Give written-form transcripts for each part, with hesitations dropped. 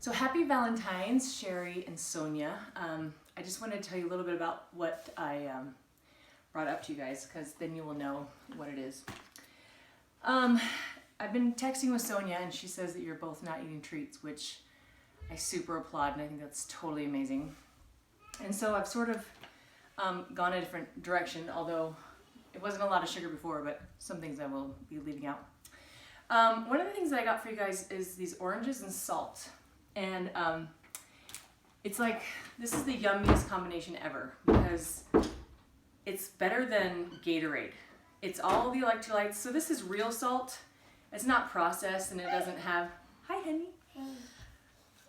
So happy Valentine's, Sheri and Sonya. I just wanted to tell you a little bit about what I brought up to you guys, because then you will know what it is. I've been texting with Sonya, and she says that you're both not eating treats, which I super applaud, and I think that's totally amazing. And so I've sort of gone a different direction, although it wasn't a lot of sugar before, but some things I will be leaving out. One of the things that I got for you guys is these oranges and salt. And it's like, this is the yummiest combination ever, because it's better than Gatorade. It's all the electrolytes. So this is real salt. It's not processed, and it doesn't have, hi honey.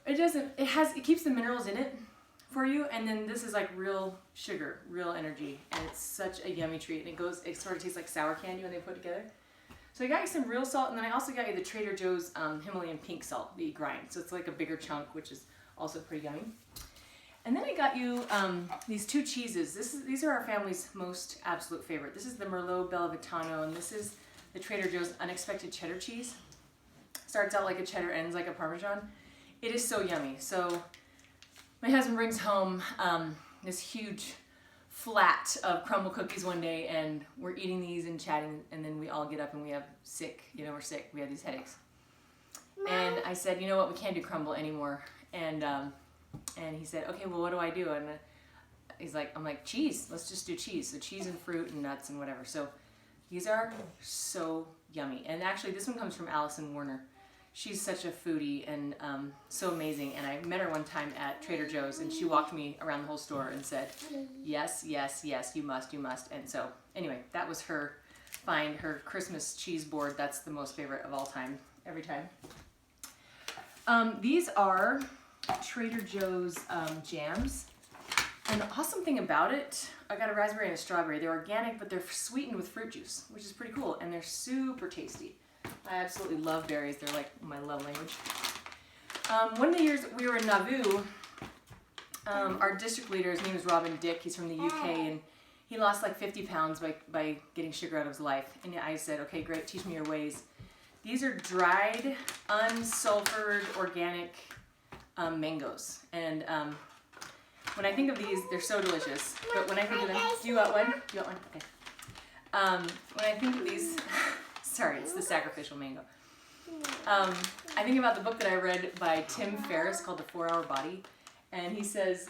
It keeps the minerals in it for you, and then this is like real sugar, real energy, and it's such a yummy treat. And it sort of tastes like sour candy when they put it together. So I got you some real salt, and then I also got you the Trader Joe's Himalayan pink salt that you grind. So it's like a bigger chunk, which is also pretty yummy. And then I got you these two cheeses. These are our family's most absolute favorite. This is the Merlot Bellavitano, and this is the Trader Joe's Unexpected Cheddar Cheese. Starts out like a cheddar, ends like a Parmesan. It is so yummy. So my husband brings home this huge flat of crumble cookies one day, and we're eating these and chatting, and then we all get up and we're sick, we have these headaches. And I said, you know what, we can't do crumble anymore. And he said, okay, well, what do I do? And I'm like, cheese, let's just do cheese. So cheese and fruit and nuts and whatever. So these are so yummy. And actually this one comes from Allison Warner. She's such a foodie and so amazing. And I met her one time at Trader Joe's, and she walked me around the whole store and said, yes, yes, yes, you must, you must. And so anyway, that was her find, her Christmas cheese board. That's the most favorite of all time, every time. These are Trader Joe's jams. And the awesome thing about it, I got a raspberry and a strawberry. They're organic, but they're sweetened with fruit juice, which is pretty cool. And they're super tasty. I absolutely love berries. They're like my love language. One of the years that we were in Nauvoo, our district leader, his name is Robin Dick. He's from the UK, and he lost like 50 pounds by getting sugar out of his life. And I said, okay, great, teach me your ways. These are dried, unsulfured, organic mangoes. And when I think of these, they're so delicious. But when I think of them, do you want one? Do you want one? Okay. When I think of these, sorry, it's the sacrificial mango. I think about the book that I read by Tim Ferriss called The 4-Hour Body. And he says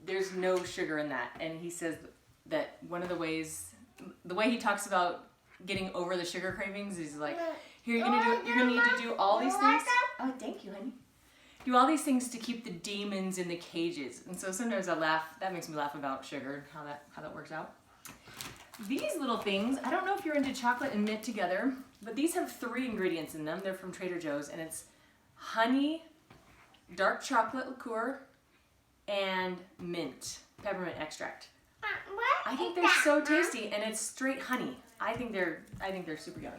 there's no sugar in that. And he says that one of the ways, the way he talks about getting over the sugar cravings is like, here you're gonna need to do all these things. Oh, thank you, honey. Do all these things to keep the demons in the cages. And so sometimes I laugh, that makes me laugh about sugar, how that works out. These little things, I don't know if you're into chocolate and mint together, but these have 3 ingredients in them. They're from Trader Joe's, and it's honey, dark chocolate liqueur, and mint, peppermint extract. I think they're so tasty, and it's straight honey. I think they're super yummy.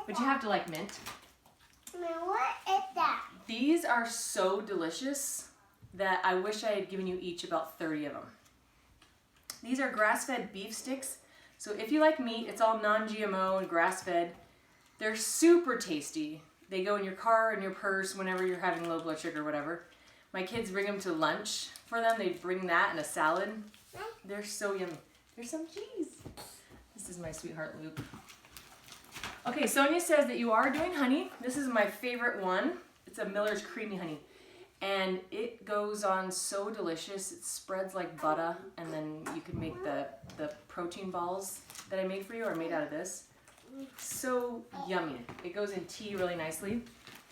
But you have to like mint. What is that? These are so delicious that I wish I had given you each about 30 of them. These are grass-fed beef sticks. So if you like meat, it's all non-GMO and grass-fed. They're super tasty. They go in your car, in your purse, whenever you're having low blood sugar or whatever. My kids bring them to lunch for them. They bring that and a salad. They're so yummy. There's some cheese. This is my sweetheart Luke. Okay, Sonya says that you are doing honey. This is my favorite one. It's a Miller's Creamy Honey. And it goes on so delicious. It spreads like butter, and then you can make the protein balls that I made for you are made out of this. So yummy. It goes in tea really nicely.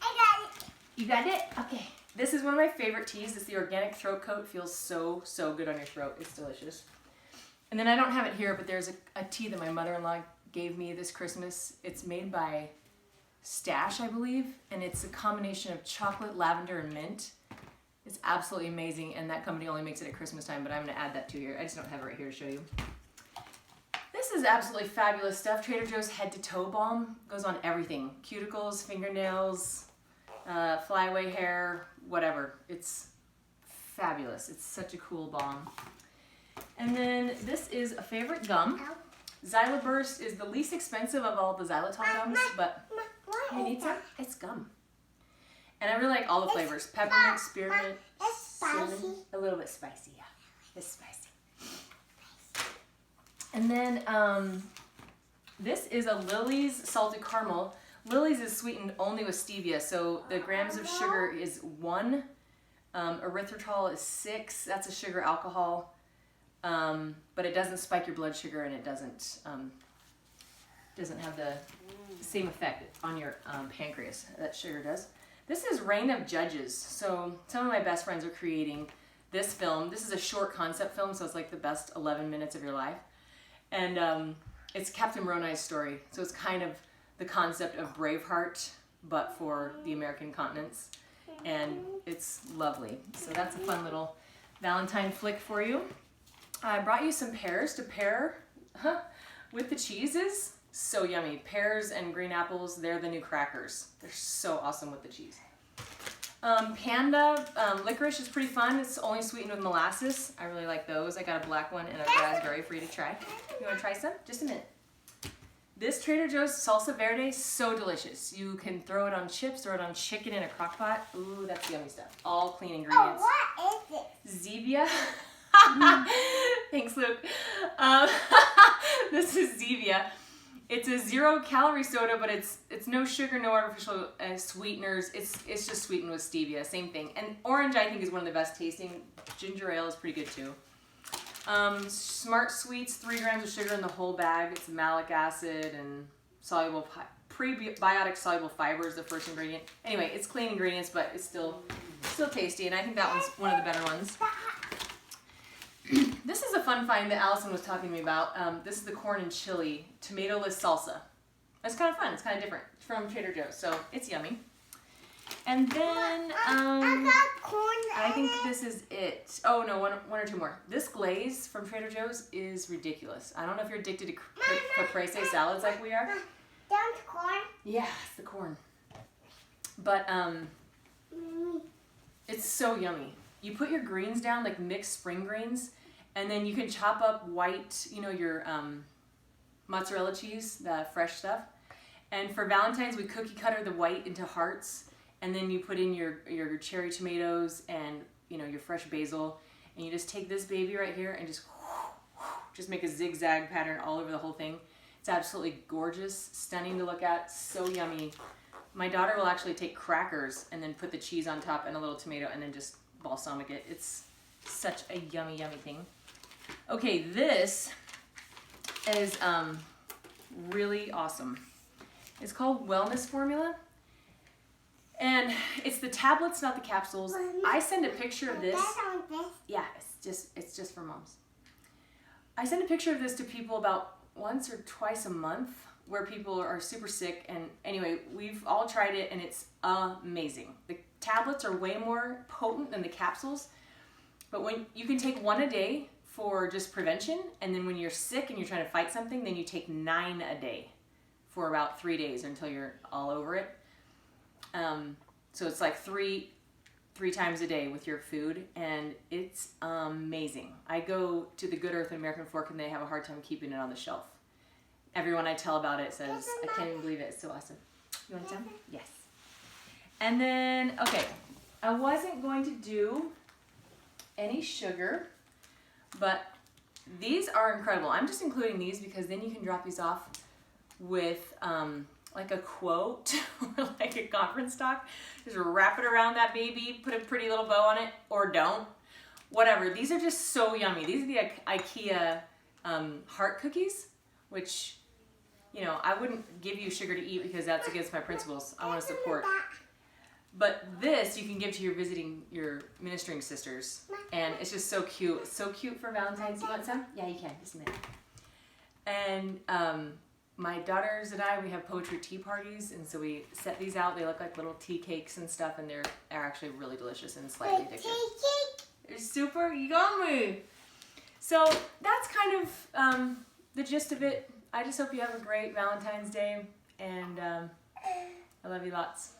I got it. You got it? Okay. This is one of my favorite teas. It's the organic throat coat. Feels so, so good on your throat. It's delicious. And then I don't have it here, but there's a tea that my mother-in-law gave me this Christmas. It's made by Stash, I believe, and it's a combination of chocolate, lavender, and mint. It's absolutely amazing, and that company only makes it at Christmas time, but I'm going to add that to here. I just don't have it right here to show you. This is absolutely fabulous stuff. Trader Joe's Head to Toe Balm goes on everything. Cuticles, fingernails, flyaway hair, whatever. It's fabulous. It's such a cool balm. And then this is a favorite gum. Xyloburst is the least expensive of all the xylitol gums, but you need some? It's gum. And I really like all the flavors. Peppermint, spearmint, It's cinnamon. spicy. A little bit spicy, yeah. It's spicy. And then this is a Lily's salted caramel. Lily's is sweetened only with stevia, so the grams of sugar is 1. Erythritol is 6. That's a sugar alcohol. But it doesn't spike your blood sugar, and it doesn't have the same effect on your pancreas that sugar does. This is Reign of Judges. So some of my best friends are creating this film. This is a short concept film, so it's like the best 11 minutes of your life. And it's Captain Moroni's story. So it's kind of the concept of Braveheart, but for the American continents. And it's lovely. So that's a fun little Valentine flick for you. I brought you some pears to pair with the cheeses. So yummy. Pears and green apples, they're the new crackers. They're so awesome with the cheese. Panda licorice is pretty fun. It's only sweetened with molasses. I really like those. I got a black one and a raspberry for you to try. You want to try some? Just a minute. This Trader Joe's salsa verde, so delicious. You can throw it on chips, throw it on chicken in a crock pot. Ooh, that's yummy stuff. All clean ingredients. Oh, what is it? Zevia. Thanks, Luke. This is Zevia. It's a 0-calorie soda, but it's no sugar, no artificial sweeteners. It's just sweetened with stevia, same thing. And orange, I think, is one of the best tasting. Ginger ale is pretty good too. Smart Sweets, 3 grams of sugar in the whole bag. It's malic acid and soluble prebiotic soluble fiber is the first ingredient. Anyway, it's clean ingredients, but it's still tasty, and I think that one's one of the better ones. This is a fun find that Allison was talking to me about. This is the corn and chili tomato-less salsa. It's kind of fun. It's kind of different from Trader Joe's, so it's yummy. And then I got corn. I think this is it. Oh no, one or two more. This glaze from Trader Joe's is ridiculous. I don't know if you're addicted to caprese salads like we are. Down to corn. Yeah, it's the corn. But it's so yummy. You put your greens down, like mixed spring greens, and then you can chop up white, your mozzarella cheese, the fresh stuff. And for Valentine's, we cookie cutter the white into hearts, and then you put in your cherry tomatoes and your fresh basil, and you just take this baby right here and just make a zigzag pattern all over the whole thing. It's absolutely gorgeous, stunning to look at, so yummy. My daughter will actually take crackers and then put the cheese on top and a little tomato and then just balsamic it. It's such a yummy, yummy thing. Okay, this is really awesome. It's called Wellness Formula. And it's the tablets, not the capsules. I send a picture of this. Yeah, it's just for moms. I send a picture of this to people about once or twice a month where people are super sick. And anyway, we've all tried it and it's amazing. The tablets are way more potent than the capsules. But when you can take 1 a day for just prevention, and then when you're sick and you're trying to fight something, then you take 9 a day for about 3 days until you're all over it. So it's like three times a day with your food, and it's amazing. I go to the Good Earth and American Fork, and they have a hard time keeping it on the shelf. Everyone I tell about it says, I can't even believe it. It's so awesome. You want some? Yes. And then, okay, I wasn't going to do any sugar, but these are incredible. I'm just including these because then you can drop these off with like a quote or like a conference talk. Just wrap it around that baby, put a pretty little bow on it, or don't. Whatever. These are just so yummy. These are the IKEA heart cookies, which, I wouldn't give you sugar to eat because that's against my principles. I want to support. But this you can give to your ministering sisters, and it's just so cute. It's so cute for Valentine's. You want some? Yeah, you can. Just a minute. And my daughters and I, we have poetry tea parties, and so we set these out. They look like little tea cakes and stuff, and they're actually really delicious and slightly addictive. They're super yummy. So that's kind of the gist of it. I just hope you have a great Valentine's Day, and I love you lots.